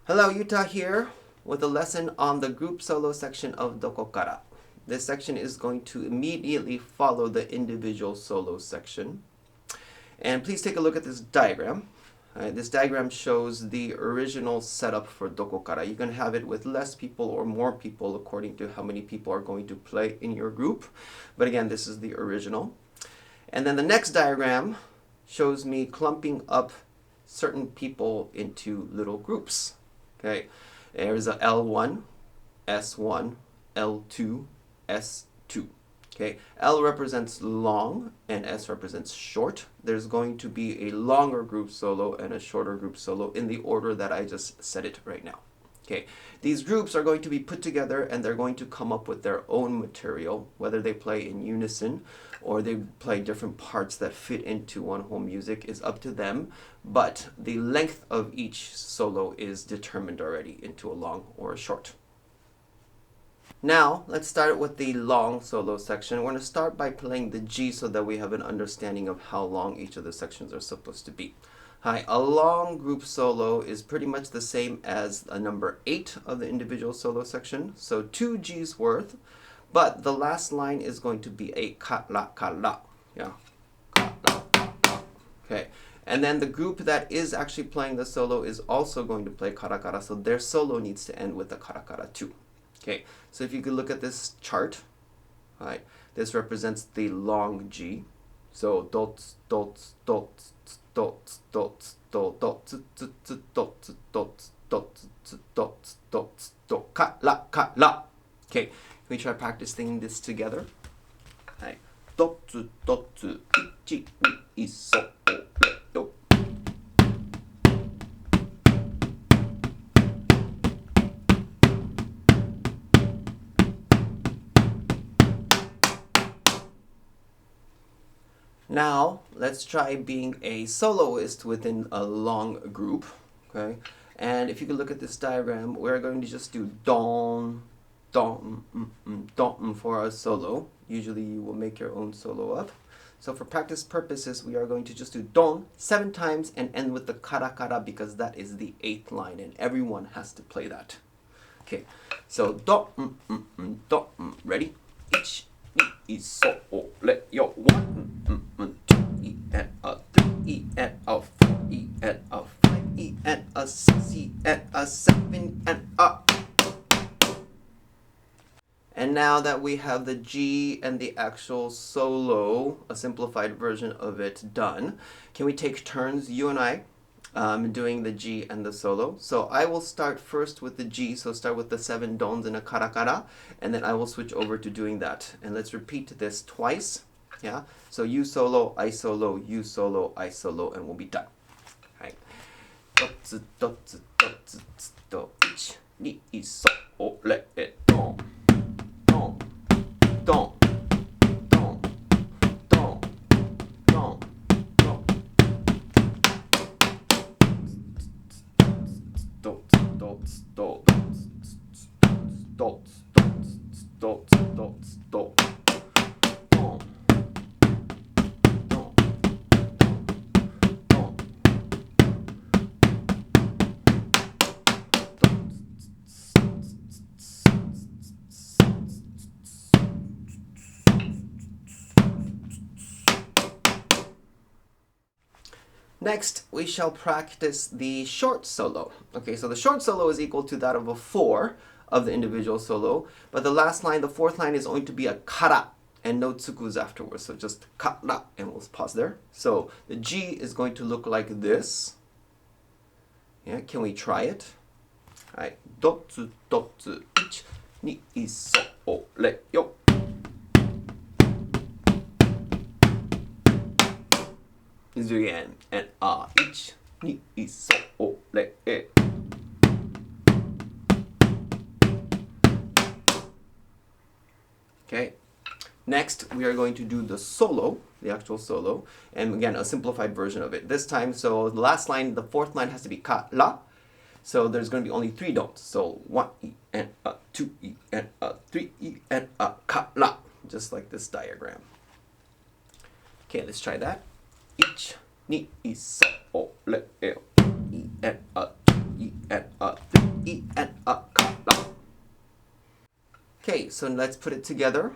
Hello, Yuta here with a lesson on the group solo section of Dokokara. This section is going to immediately follow the individual solo section. And please take a look at this diagram. This diagram shows the original setup for Dokokara. You can have it with less people or more people according to how many people are going to play in your group. But again, this is the original. And then the next diagram shows me clumping up certain people into little groups. Okay, there's a L1, S1, L2, S2. Okay, L represents long and S represents short. There's going to be a longer group solo and a shorter group solo in the order that I just said it right now. Okay, these groups are going to be put together and they're going to come up with their own material, whether they play in unison or they play different parts that fit into one whole music is up to them, but the length of each solo is determined already into a long or a short. Now, let's start with the long solo section. We're going to start by playing the G so that we have an understanding of how long each of the sections are supposed to be. Hi, a long group solo is pretty much the same as a number 8 of the individual solo section, so 2 G's worth, but the last line is going to be a kara. Yeah, kara. Okay, and then the group that is actually playing the solo is also going to play kara, so their solo needs to end with a kara too. Okay, so if you could look at this chart, right, this represents the long G. So dots, dots, dots, dots, dots, dots, dots, dots, dots, dots, dots, dots, dots, kara. Okay, can we try practicing this together? Right. Dots, dots, ichi, ni, so, re, do. Now, let's try being a soloist within a long group, okay? And if you can look at this diagram, we're going to just do don, don, don for our solo. Usually you will make your own solo up. So for practice purposes, we are going to just do don 7 times and end with the kara because that is the 8th line and everyone has to play that. Okay, so don, don, ready? Ich, ni, so, re, yo, 1, 2, E, and a 3, E, and a 4, E, and a 5, E, and a 6, E, and a 7, and a. And now that we have the G and the actual solo, a simplified version of it done, can we take turns, you and I, doing the G and the solo? So I will start first with the G, so start with the 7 dons and a kara, and then I will switch over to doing that. And let's repeat this twice. Yeah, so you solo, I solo, you solo, I solo, and we'll be done. Right. Dotsu, dotsu, dotsu, do, ich, ni, so, re, don, don, don, don, don, don, don. Dots, dots, dots, dots, dots, dots, dots. Next, we shall practice the short solo. Okay, so the short solo is equal to that of a 4 of the individual solo, but the last line, the 4th line, is going to be a kara and no tsukus afterwards. So just kara, and we'll pause there. So the G is going to look like this. Yeah, can we try it? All right, dotsu, dotsu, ich, ni, so, re, yo. Again, and ich, ni, so, re, e. Okay, next we are going to do the solo, the actual solo, and again a simplified version of it. This time, so the last line, the 4th line has to be kara, so there's going to be only 3 dons. So 1 E and a 2 E and a 3 E and a kara, just like this diagram. Okay, let's try that. Ich, ni, so, re, e, and a 2 E and a 3. so let's put it together.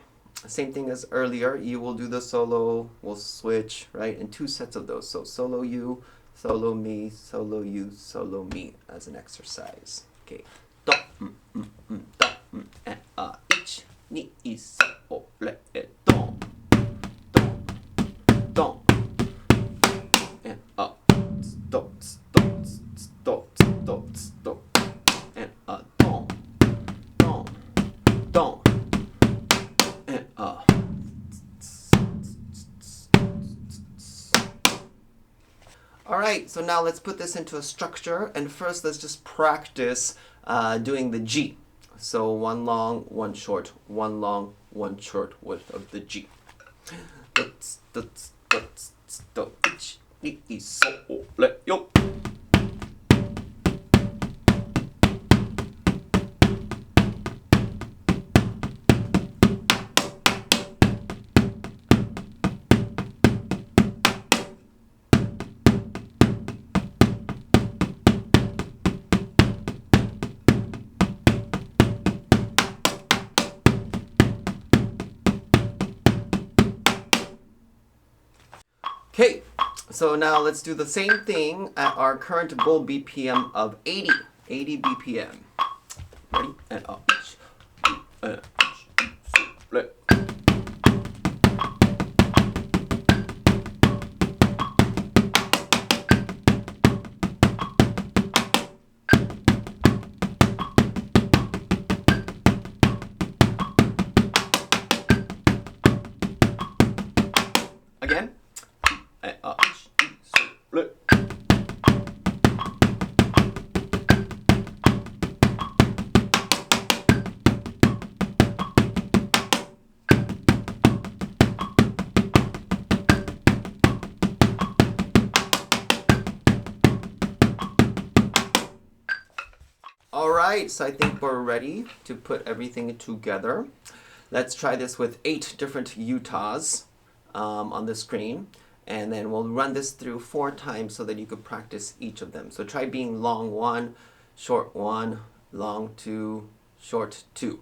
Same thing as earlier. You will do the solo, we'll switch, right, in 2 sets of those. So solo you, solo me, solo you, solo me as an exercise. Okay. Do, do, and ich, ni, so, re, do, do, and do, do, do, do, do, and do, do, do, and All right, so now let's put this into a structure, and first let's just practice doing the G. So 1 long, 1 short, 1 long, 1 short with of the G. Okay, so now let's do the same thing at our current goal BPM of 80 BPM. Ready? And up. Again. All right, so I think we're ready to put everything together. Let's try this with 8 different Utahs on the screen, and then we'll run this through 4 times so that you could practice each of them. So try being long 1, short 1, long 2, short 2.